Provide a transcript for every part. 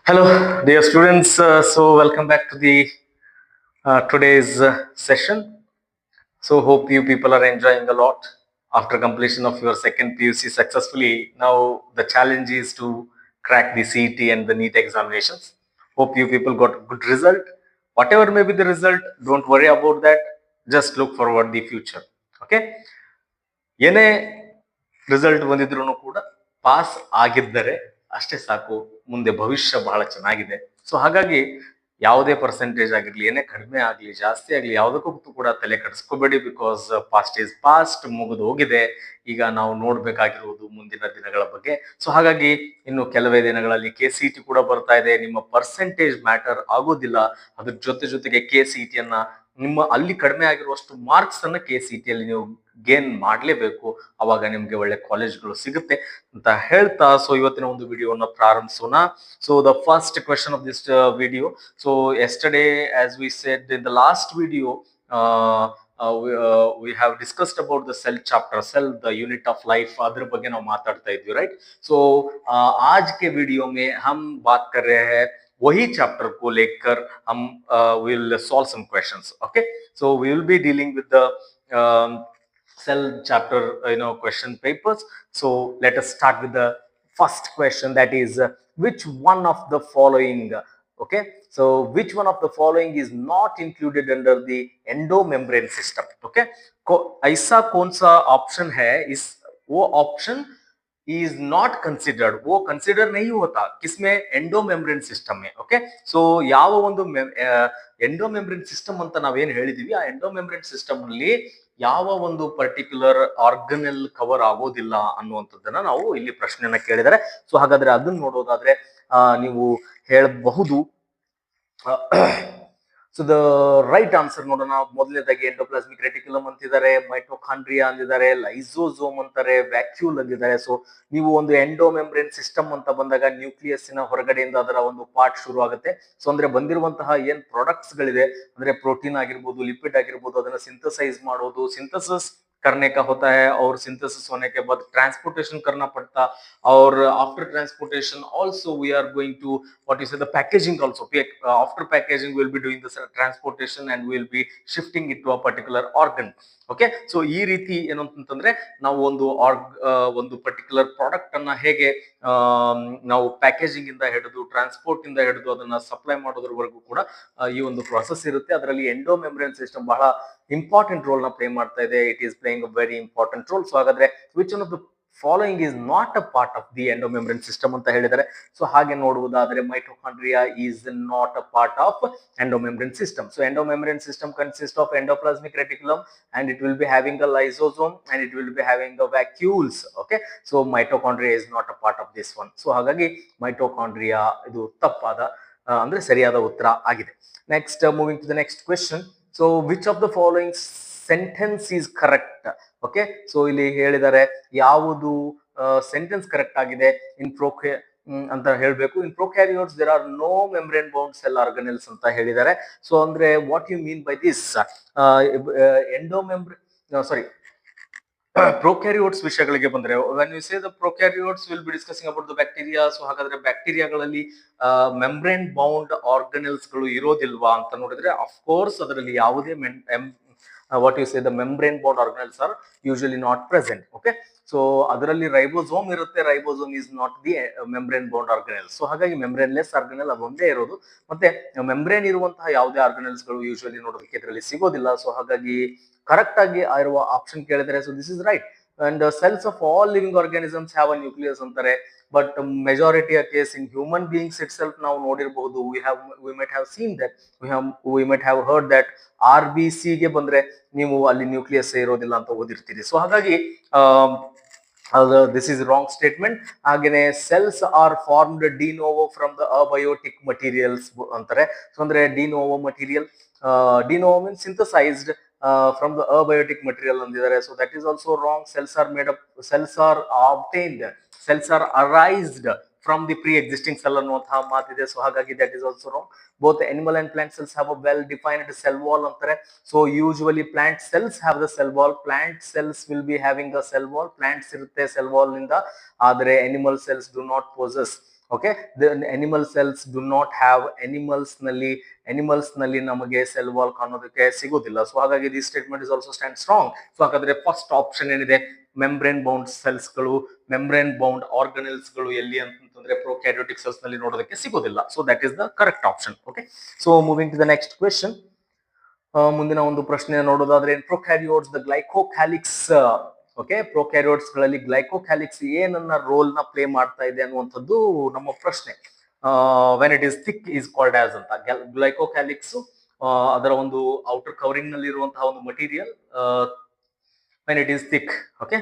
Hello, dear students. Welcome back to the today's session. So, hope you people are enjoying a lot after completion of your second PUC successfully. Now, the challenge is to crack the CET and the NEET examinations. Hope you people got good result. Whatever may be the result, don't worry about that. Just look forward the future. Okay. ಏನೇ result ಬಂದಿದ್ರು ಕೂಡ pass ಆಗಿದ್ದರೆ ಅಷ್ಟೇ ಸಾಕು, ಮುಂದೆ ಭವಿಷ್ಯ ಬಹಳ ಚೆನ್ನಾಗಿದೆ. ಸೊ ಹಾಗಾಗಿ ಯಾವುದೇ ಪರ್ಸೆಂಟೇಜ್ ಆಗಿರ್ಲಿ, ಏನೇ ಕಡಿಮೆ ಆಗ್ಲಿ ಜಾಸ್ತಿ ಆಗ್ಲಿ, ಯಾವುದಕ್ಕೂ ಕೂಡ ತಲೆ ಕೆಡಿಸ್ಕೋಬೇಡಿ. ಬಿಕಾಸ್ ಪಾಸ್ಟ್ ಈಸ್ ಪಾಸ್ಟ್, ಮುಗಿದು ಹೋಗಿದೆ. ಈಗ ನಾವು ನೋಡ್ಬೇಕಾಗಿರುವುದು ಮುಂದಿನ ದಿನಗಳ ಬಗ್ಗೆ. ಸೊ ಹಾಗಾಗಿ ಇನ್ನು ಕೆಲವೇ ದಿನಗಳಲ್ಲಿ KCET ಕೂಡ ಬರ್ತಾ ಇದೆ. ನಿಮ್ಮ ಪರ್ಸೆಂಟೇಜ್ ಮ್ಯಾಟರ್ ಆಗೋದಿಲ್ಲ, ಅದ್ರ ಜೊತೆಗೆ KCET ಅನ್ನ ನಿಮ್ಮ ಅಲ್ಲಿ ಕಡಿಮೆ ಆಗಿರುವಷ್ಟು ಮಾರ್ಕ್ಸ್ ಅನ್ನ KCET ಅಲ್ಲಿ ನೀವು ಗೇನ್ ಮಾಡ್ಲೇಬೇಕು. ಅವಾಗ ನಿಮ್ಗೆ ಒಳ್ಳೆ ಕಾಲೇಜ್ಗಳು ಸಿಗುತ್ತೆ ಅಂತ ಹೇಳ್ತಾ, ಸೊ ಇವತ್ತಿನ ಒಂದು ವಿಡಿಯೋನ ಪ್ರಾರಂಭಿಸೋಣ. So the first question of this video. So yesterday as we said in the last video, we have discussed about the cell chapter, cell the unit of life, other ಬಗ್ಗೆ ನಾವು ಮಾತಾಡ್ತಾ ಇದ್ವಿ, राइट. सो आज के वीडियो में हम बात कर रहे हैं वही चैप्टर को लेकर हम will solve some questions. Okay, so we will be dealing with the cell chapter question papers. So let us start with the first question, that is which one of the following, okay, so which one of the following is not included under the endomembrane system. Okay, ऐसा कौन सा option है, इस वो option is not considered, वो consider नहीं होता किसमें, ಎಂಡೋಮೆಂಬ್ರೇನ್ ಸಿಸ್ಟಮ್ में. ಓಕೆ, ಸೊ ಯಾವ ಒಂದು ಎಂಡೋಮೆಂಬ್ರೇನ್ ಸಿಸ್ಟಮ್ ಅಂತ ನಾವೇನ್ ಹೇಳಿದೀವಿ, ಆ ಎಂಡೋಮೆಂಬ್ರೇನ್ ಸಿಸ್ಟಮ್ ನಲ್ಲಿ ಯಾವ ಒಂದು ಪರ್ಟಿಕ್ಯುಲರ್ ಆರ್ಗನಲ್ ಕವರ್ ಆಗೋದಿಲ್ಲ ಅನ್ನುವಂಥದ್ದನ್ನ ನಾವು ಇಲ್ಲಿ ಪ್ರಶ್ನೆಯನ್ನ ಕೇಳಿದರೆ. ಸೊ ಹಾಗಾದ್ರೆ ಅದನ್ನ ನೋಡೋದಾದ್ರೆ ನೀವು ಹೇಳಬಹುದು. ಸೊ ದ ರೈಟ್ ಆನ್ಸರ್ ನೋಡೋಣ. ಮೊದಲನೇದಾಗಿ ಎಂಡೋಪ್ಲಾಸ್ಮಿಕ್ ರೆಟಿಕ್ಯುಲಮ್ ಅಂತಿದ್ದಾರೆ, ಮೈಟೋಕಾಂಡ್ರಿಯಾ ಅಂದಿದ್ದಾರೆ, ಲೈಸೋಸೋಮ್ ಅಂತಾರೆ, ವ್ಯಾಕ್ಯೂಲ್ ಅಂದಿದ್ದಾರೆ. ಸೊ ನೀವು ಒಂದು ಎಂಡೋಮೆಂಬ್ರೇನ್ ಸಿಸ್ಟಮ್ ಅಂತ ಬಂದಾಗ ನ್ಯೂಕ್ಲಿಯಸ್ಸಿನ ಹೊರಗಡೆಯಿಂದ ಅದರ ಒಂದು ಪಾರ್ಟ್ ಶುರು ಆಗುತ್ತೆ. ಸೊ ಅಂದ್ರೆ ಬಂದಿರುವಂತಹ ಏನ್ ಪ್ರಾಡಕ್ಟ್ಸ್ ಗಳಿದೆ, ಅಂದ್ರೆ ಪ್ರೋಟೀನ್ ಆಗಿರ್ಬೋದು, ಲಿಪಿಡ್ ಆಗಿರ್ಬೋದು, ಅದನ್ನ ಸಿಂಥಸೈಸ್ ಮಾಡೋದು, ಸಿಂಥಸಿಸ್ करने का होता है, और सिंथेसिस होने के बाद ट्रांसपोर्टेशन करना पड़ता, और after transportation also we are going to what you say the packaging also. After packaging we will be doing this transportation and we will be shifting it to a particular organ. Okay, so ಈ ರೀತಿ ಏನು ಅಂತಂದ್ರೆ ನಾವು ಒಂದು particular product ಅನ್ನ ಹೇಗೆ ನಾವು packaging ಇಂದ ಹಿಡಿದು ಟ್ರಾನ್ಸ್ಪೋರ್ಟ್ ಇಂದ ಹಿಡಿದು ಅದನ್ನ ಸಪ್ಲೈ ಮಾಡೋದ್ರವರೆಗೂ ಕೂಡ ಈ ಒಂದು ಪ್ರಾಸೆಸ್ ಇರುತ್ತೆ. ಅದರಲ್ಲಿ ಎಂಡೋಮೆಂಬ್ರೇನ್ ಸಿಸ್ಟಮ್ ಬಹಳ ಇಂಪಾರ್ಟೆಂಟ್ ರೋಲ್ ನ ಪ್ಲೇ ಮಾಡ್ತಾ ಇದೆ. It is playing a very important role. So ಹಾಗಾದ್ರೆ which one of the following is not a part of the endomembrane system ಅಂತ ಹೇಳಿದ್ದಾರೆ. ಸೊ ಹಾಗೆ ನೋಡುವುದಾದ್ರೆ mitochondria is not a part of endomembrane system. So endomembrane system consist of endoplasmic reticulum and it will be having a lysosome and it will be having the vacuoles. Okay, so mitochondria is not a part of this one. So ಹಾಗಾಗಿ mitochondria ಇದು ತಪ್ಪಾದ ಅಂದ್ರೆ ಸರಿಯಾದ ಉತ್ತರ ಆಗಿದೆ. Next moving to the next question. So which of the following sentence is correct. Okay, so ಇಲ್ಲಿ ಹೇಳಿದ್ದಾರೆ ಯಾವುದು ಸೆಂಟೆನ್ಸ್ ಕರೆಕ್ಟ್ ಆಗಿದೆ. ಇನ್ ಪ್ರೋಕೆ ಅಂತ ಹೇಳ್ಬೇಕು. In prokaryotes there are no membrane bound cell organelles ಅಂತ ಹೇಳಿದ್ದಾರೆ. ಸೊ ಅಂದ್ರೆ what you mean by this, prokaryotes ವಿಷಯಗಳಿಗೆ ಬಂದ್ರೆ, when you say the prokaryotes will be discussing about the bacteria. So ಹಾಗಾದ್ರೆ ಬ್ಯಾಕ್ಟೀರಿಯಾಗಳಲ್ಲಿ ಮೆಂಬ್ರೇನ್ ಬೌಂಡ್ ಆರ್ಗನೆಲ್ಸ್ ಗಳು ಇರೋದಿಲ್ವಾ ಅಂತ ನೋಡಿದ್ರೆ, ಅಫ್ ಕೋರ್ಸ್ ಅದರಲ್ಲಿ ಯಾವುದೇ what you say the membrane bound organelles are usually not present. Okay, so ಅದರಲ್ಲಿ ribosome ಇರುತ್ತೆ. Ribosome is not the membrane bound organelle. So ಹಾಗಾಗಿ ಮೆಂಬ್ರೇನ್ಲೆಸ್ organelle ಅದೊಂದೇ ಇರೋದು. ಮತ್ತೆ ಮೆಂಬ್ರೇನ್ ಇರುವಂತಹ ಯಾವುದೇ ಆರ್ಗನೆಲ್ಸ್ ಗಳು ಯೂಶುವಲಿ ನೋಡೋದಕ್ಕೆ ಇದರಲ್ಲಿ ಸಿಗೋದಿಲ್ಲ. ಸೊ ಹಾಗಾಗಿ ಕರೆಕ್ಟ್ ಆಗಿ ಇರುವ ಆಪ್ಷನ್ ಕೇಳಿದರೆ, so this is right. And cells of all living organisms have a nucleus ಅಂತಾರೆ. But majority case in human beings itself ನಾವು ನೋಡಿರಬಹುದು. we might have seen that, we might have heard that RBC ಗೆ ಬಂದ್ರೆ ನೀವು ಅಲ್ಲಿ nucleus ಇರೋದಿಲ್ಲ ಅಂತ ಓದಿರ್ತೀರಿ. ಸೊ ಹಾಗಾಗಿ ದಿಸ್ ಇಸ್ ರಾಂಗ್ ಸ್ಟೇಟ್ಮೆಂಟ್. ಹಾಗೇನೆ cells are formed de novo from the abiotic materials ಅಂತಾರೆ. ಸೊ ಅಂದ್ರೆ de novo material, de novo means synthesised from the abiotic material ಅಂದಿದ್ದಾರೆ. So that is also wrong. Cells are made up, cells are obtained, cells are arised from the pre-existing cell ಅನ್ನುವಂತಹ ಮಾತಿದೆ. So ಹಾಗಾಗಿ that is also wrong. Both animal and plant cells have a well defined cell wall ಅಂತಾರೆ. So usually plant cells have the cell wall. Plant cells will be having a cell wall. Plants ಇರುತ್ತೆ cell wall ಇಂದ, ಆದರೆ animal cells do not possess okay, animal cells do not have animals ನಲ್ಲಿ ನಮಗೆ cell wall ಕಾಣೋದಕ್ಕೆ ಸಿಗೋದಿಲ್ಲ. So ಹಾಗಾಗಿ the statement is also stand strong. So ಹಾಗಾದ್ರೆ first option ಏನಿದೆ, ಮೆಂಬ್ರೇನ್ ಬೌಂಡ್ ಸೆಲ್ಸ್ ಗಳು, ಮೆಂಬ್ರೇನ್ ಬೌಂಡ್ ಆರ್ಗನಲ್ಸ್ ಗಳು ಎಲ್ಲಿ ಅಂತಂದ್ರೆ ಪ್ರೊಕ್ಯಾರಿಯೋಟಿಕ್ ಸೆಲ್ಸ್ ನಲ್ಲಿ ನೋಡೋದಕ್ಕೆ ಸಿಗೋದಿಲ್ಲ. So that is the correct option. Okay, so moving to the next question. ಮುಂದಿನ ಒಂದು ಪ್ರಶ್ನೆ ನೋಡೋದಾದ್ರೆ, prokaryotes the glycocalyx. Okay, prokaryotes ಗಳಲ್ಲಿ ಗ್ಲೈಕೋಕ್ಯಾಲಿಕ್ಸ್ ಏನನ್ನ ರೋಲ್ ನ ಪ್ಲೇ ಮಾಡ್ತಾ ಇದೆ ಅನ್ನುವಂಥದ್ದು ನಮ್ಮ ಪ್ರಶ್ನೆ. When it is thick is called as ಅಂತ. ಗ್ಲೈಕೋಕ್ಯಾಲಿಕ್ಸ್ ಅದರ ಒಂದು ಔಟರ್ ಕವರಿಂಗ್ ನಲ್ಲಿ ಇರುವಂತಹ ಒಂದು material. When it is thick, okay,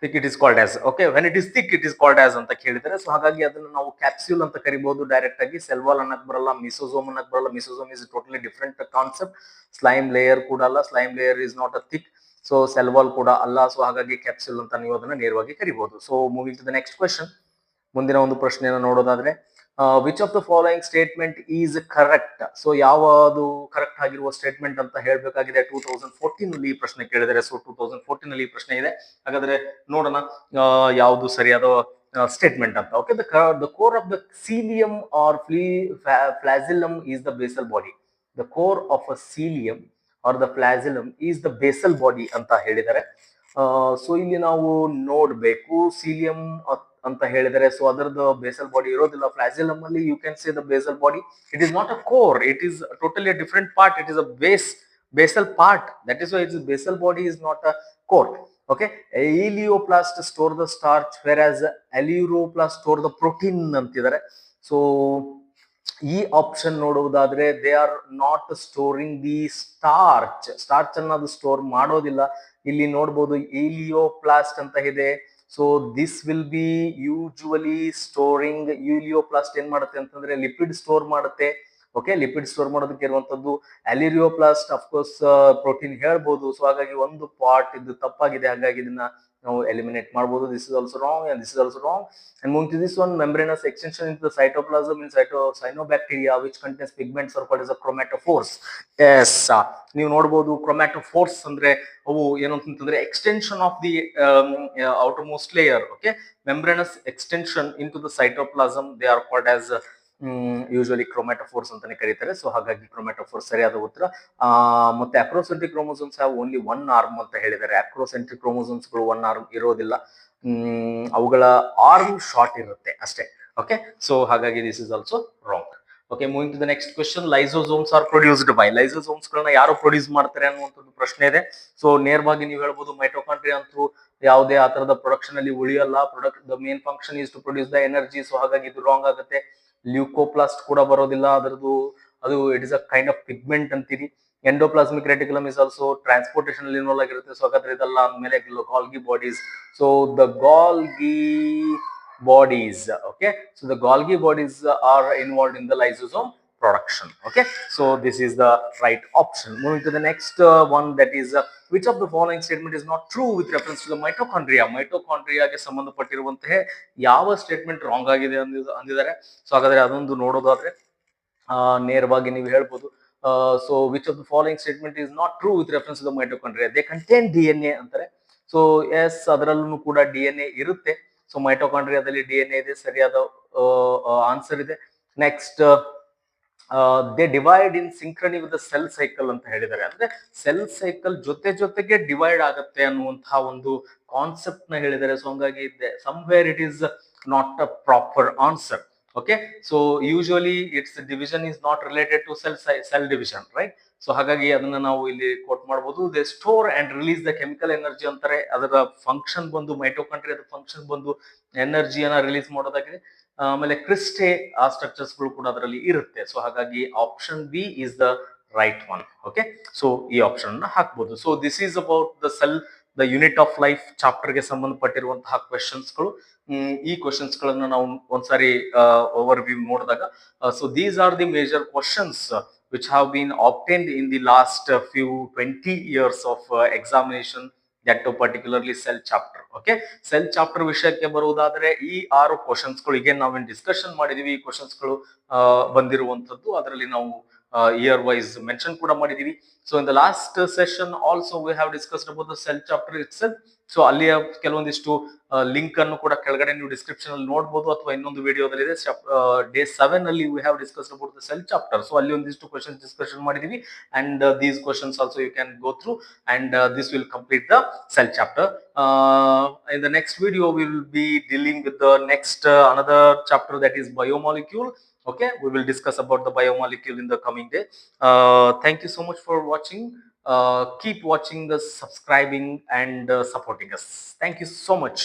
thick it is called as. Okay, when it is thick it is called as ಅಂತ ಕೇಳಿದರೆ, ಸೊ ಹಾಗಾಗಿ ಅದನ್ನು ನಾವು ಕ್ಯಾಪ್ಸ್ಯೂಲ್ ಅಂತ ಕರಿಬಹುದು ಡೈರೆಕ್ಟ್ ಆಗಿ. ಸೆಲ್ ವಾಲ್ ಅನ್ನಕ್ ಬರಲ್ಲ, ಮಿಸೋಸೋಮ್ ಅನ್ನಕ್ ಬರಲ್ಲ. ಮಿಸೋಸೋಮ್ is totally different concept. Slime layer ಕೂಡ ಅಲ್ಲ, slime layer is not a thick. So cell wall ಕೂಡ ಅಲ್ಲ. ಸೊ ಹಾಗಾಗಿ ಕ್ಯಾಪ್ಸ್ಯೂಲ್ ಅಂತ ನೀವು ಅದನ್ನ ನೇರವಾಗಿ ಕರಿಬಹುದು. So moving to the next question. ಮುಂದಿನ ಒಂದು ಪ್ರಶ್ನೆಯನ್ನು ನೋಡೋದಾದ್ರೆ, which of the following statement is correct. So ಯಾವುದು ಕರೆಕ್ಟ್ ಆಗಿರುವ ಸ್ಟೇಟ್ಮೆಂಟ್ ಅಂತ ಹೇಳ್ಬೇಕಾಗಿದೆ. 2014 ನಲ್ಲಿ ಈ ಪ್ರಶ್ನೆ ಕೇಳಿದರೆ. ಸೊ 2014 ನಲ್ಲಿ ಈ ಪ್ರಶ್ನೆ ಇದೆ. ಹಾಗಾದ್ರೆ ನೋಡೋಣ ಯಾವುದು ಸರಿಯಾದ ಸ್ಟೇಟ್ಮೆಂಟ್ ಅಂತ. Okay, the core of the cilium or flagellum is the basal body. The core of a cilium or the flagellum is the basal body ಅಂತ ಹೇಳಿದ್ದಾರೆ. ಸೊ ಇಲ್ಲಿ ನಾವು ನೋಡ್ಬೇಕು, ಸೀಲಿಯಂ ಅಂತ ಹೇಳಿದರೆ ಸೊ ಅದರದ್ದು ಬೇಸಲ್ ಬಾಡಿ ಇರೋದಿಲ್ಲ. ಫ್ಲಾಜಿಲ್ಲಮ್ ಅಲ್ಲಿ you can say the basal body. It is not a core, it is totally a different part. ಇಟ್ ಇಸ್ ಅ basal part. That is why its basal body is not a core. Okay, elioplast store the starch, whereas aleuroplast store the protein ಅಂತಿದ್ದಾರೆ. So ಈ option ನೋಡುವುದಾದ್ರೆ, they are not storing the starch ಅನ್ನೋದು store ಮಾಡೋದಿಲ್ಲ. ಇಲ್ಲಿ ನೋಡ್ಬೋದು elaioplast ಅಂತ ಇದೆ. So this will be usually storing. Elaioplast ಏನ್ ಮಾಡುತ್ತೆ ಅಂತಂದ್ರೆ ಲಿಪಿಡ್ ಸ್ಟೋರ್ ಮಾಡುತ್ತೆ. ಓಕೆ, ಲಿಪಿಡ್ ಸ್ಟೋರ್ ಮಾಡೋದಕ್ಕೆ ಇರುವಂತದ್ದು. ಅಲಿರಿಯೋಪ್ಲಾಸ್ಟ್ ಅಫ್ಕೋರ್ಸ್ ಪ್ರೋಟೀನ್ ಹೇಳ್ಬೋದು. ಸೊ ಹಾಗಾಗಿ ಒಂದು ಪಾರ್ಟ್ ಇದು ತಪ್ಪಾಗಿದೆ, ಹಾಗಾಗಿ ಇದನ್ನ ನಾವು ಎಲಿಮಿನೇಟ್ ಮಾಡಬಹುದು. This is also wrong and this is also wrong. And moving to this one, membranous extension into the cytoplasm in cyanobacteria which contains pigments are called as a chromatophores. Yes, ನೀವು ನೋಡಬಹುದು chromatophores ಅಂದ್ರೆ ಅವು ಏನು ಅಂತಂದ್ರೆ extension of the outermost layer. Okay, membranous extension into the cytoplasm, they are called as usually chromatophores ಅಂತಾನೆ ಕರೀತಾರೆ. So ಹಾಗಾಗಿ chromatophores ಸರಿಯಾದ ಉತ್ತರ. ಮತ್ತೆ acrocentric chromosomes have only one arm ಅಂತ ಹೇಳಿದ್ದಾರೆ. ಅಕ್ರೋಸೆಂಟ್ರಿಕ್ ಕ್ರೋಮೋಸೋಮ್ಸ್ ಗಳು ಒನ್ ಆರ್ಮ್ ಇರೋದಿಲ್ಲ, ಅವುಗಳ ಆರ್ಮ್ ಶಾರ್ಟ್ ಇರುತ್ತೆ ಅಷ್ಟೇ. ಓಕೆ, ಸೊ ಹಾಗಾಗಿ this is also wrong. Okay, moving to the next question. Lysosomes are produced by. Lysosomes ಗಳನ್ನ ಯಾರು ಪ್ರೊಡ್ಯೂಸ್ ಮಾಡ್ತಾರೆ ಅನ್ನುವಂಥದ್ದು ಪ್ರಶ್ನೆ ಇದೆ. ಸೊ ನೇರವಾಗಿ ನೀವು ಹೇಳ್ಬೋದು ಮೈಟೋಕಾಂಡ್ರಿಯಾ ಅಂತೂ ಯಾವುದೇ ಆ ತರದ ಪ್ರೊಡಕ್ಷನ್ ಅಲ್ಲಿ ಉಳಿಯಲ್ಲ. The main function is to produce the energy. So ಹಾಗಾಗಿ ಇದು ರಾಂಗ್ ಆಗುತ್ತೆ. ಲ್ಯೂಕೋಪ್ಲಾಸ್ಟ್ ಕೂಡ ಬರೋದಿಲ್ಲ, ಅದರದ್ದು ಅದು it is a kind of pigment ಅಂತೀರಿ. Endoplasmic reticulum is also transportation ಅಲ್ಲಿ ಇನ್ವಾಲ್ವ್ ಆಗಿರುತ್ತೆ. ಸೊ ಹಾಗಾದ್ರೆ ಇದೆಲ್ಲ ಆದ್ಮೇಲೆ Golgi bodies. So the Golgi bodies, okay, so the Golgi bodies are involved in the lysosome production. Okay, so this is the right option. Moving to the next one, that is which of the following statement is not true with reference to the mitochondria. Mitochondria ಗೆ ಸಂಬಂಧಪಟ್ಟಿರುವಂತಹ ಯಾವ statement wrong ಆಗಿದೆ ಅಂದಿದ್ದಾರೆ. So ಹಾಗಾದ್ರೆ ಅದೊಂದು ನೋಡೋದಾದ್ರೆ ನೇರವಾಗಿ ನೀವು ಹೇಳ್ಬೋದು. So which of the following statement is not true with reference to the mitochondria. They contain DNA ಅಂತಾರೆ. ಸೊ ಎಸ್, ಅದರಲ್ಲೂ ಕೂಡ DNA ಇರುತ್ತೆ. ಸೊ ಮೈಟೋಕಾಂಡ್ರಿಯಾದಲ್ಲಿ DNA ಇದೆ, ಸರಿಯಾದ ಆನ್ಸರ್ ಇದೆ. Next, they divide in synchrony with the cell cycle ಅಂತ ಹೇಳಿದ್ದಾರೆ. ಅಂದ್ರೆ ಸೆಲ್ ಸೈಕಲ್ ಜೊತೆಗೆ ಡಿವೈಡ್ ಆಗುತ್ತೆ ಅನ್ನುವಂತಹ ಒಂದು ಕಾನ್ಸೆಪ್ಟ್ ನ ಹೇಳಿದ್ದಾರೆ. ಸೊ ಹಂಗಾಗಿ somewhere it is not a proper answer. Okay, so usually it's division is not related to cell division, right? So ಹಾಗಾಗಿ ಅದನ್ನ ನಾವು ಇಲ್ಲಿ ಕೋಟ್ ಮಾಡಬಹುದು. They store and release the chemical energy ಅಂತಾರೆ. ಅದರ ಫಂಕ್ಷನ್ ಬಂದು ಮೈಟೋಕಾಂಡ್ರಿಯಾದ ಫಂಕ್ಷನ್ ಬಂದು ಎನರ್ಜಿಯನ್ನ ರಿಲೀಸ್ ಮಾಡೋದಾಗಿದೆ. ಆಮೇಲೆ ಕ್ರಿಸ್ಟೆ ಆ ಸ್ಟ್ರಕ್ಚರ್ಸ್ ಗಳು ಕೂಡ ಅದರಲ್ಲಿ ಇರುತ್ತೆ. ಸೊ ಹಾಗಾಗಿ option B is the right one. Okay, so ಈ ಆಪ್ಷನ್ ಅನ್ನ ಹಾಕ್ಬಹುದು. So this is about the cell, the unit of life chapter ಗೆ ಸಂಬಂಧಪಟ್ಟಿರುವಂತಹ ಕ್ವೆಶನ್ಸ್ ಗಳು. ಈ ಕ್ವೆಶನ್ಸ್ ಗಳನ್ನ ನಾವು ಒಂದ್ಸಾರಿ ಓವರ್ ವ್ಯೂ ನೋಡಿದಾಗ, so these are the major questions which have been obtained in the last few 20 years of examination, that to particularly cell chapter. Okay, cell chapter ವಿಷಯಕ್ಕೆ ಬರುವುದಾದ್ರೆ ಈ 6 questions ಗಳು ಈಗ ನಾವೇನು ಡಿಸ್ಕಷನ್ ಮಾಡಿದೀವಿ, ಈ ಕ್ವೆಶನ್ಸ್ ಗಳು ಬಂದಿರುವಂತದ್ದು ಅದರಲ್ಲಿ ನಾವು year wise mention ಕೂಡ ಮಾಡಿದೀವಿ. So in the last session also we have discussed about the cell chapter itself. So ಅಲ್ಲಿಯ ಕೆಲವೊಂದಿಷ್ಟು ಲಿಂಕ್ ಅನ್ನು ಕೂಡ ಕೆಳಗಡೆ ನೀವು ಡಿಸ್ಕ್ರಿಪ್ಷನ್ ಅಲ್ಲಿ ನೋಡಬಹುದು, ಅಥವಾ ಇನ್ನೊಂದು ವಿಡಿಯೋದಲ್ಲಿ ಇದೆ. ಡೇ 7 ಅಲ್ಲಿ we have discuss about the cell chapter. So ಅಲ್ಲಿ ಒಂದಿಷ್ಟು ಕ್ವಶನ್ಸ್ ಡಿಸ್ಕಷನ್ ಮಾಡಿದೀವಿ, and these questions also you can go through, and this will complete the cell chapter. In the next video we will be dealing with the next another chapter, that is biomolecule. Okay, we will discuss about the biomolecule in the coming day. Thank you so much for watching. Keep watching, the subscribing and supporting us. Thank you so much.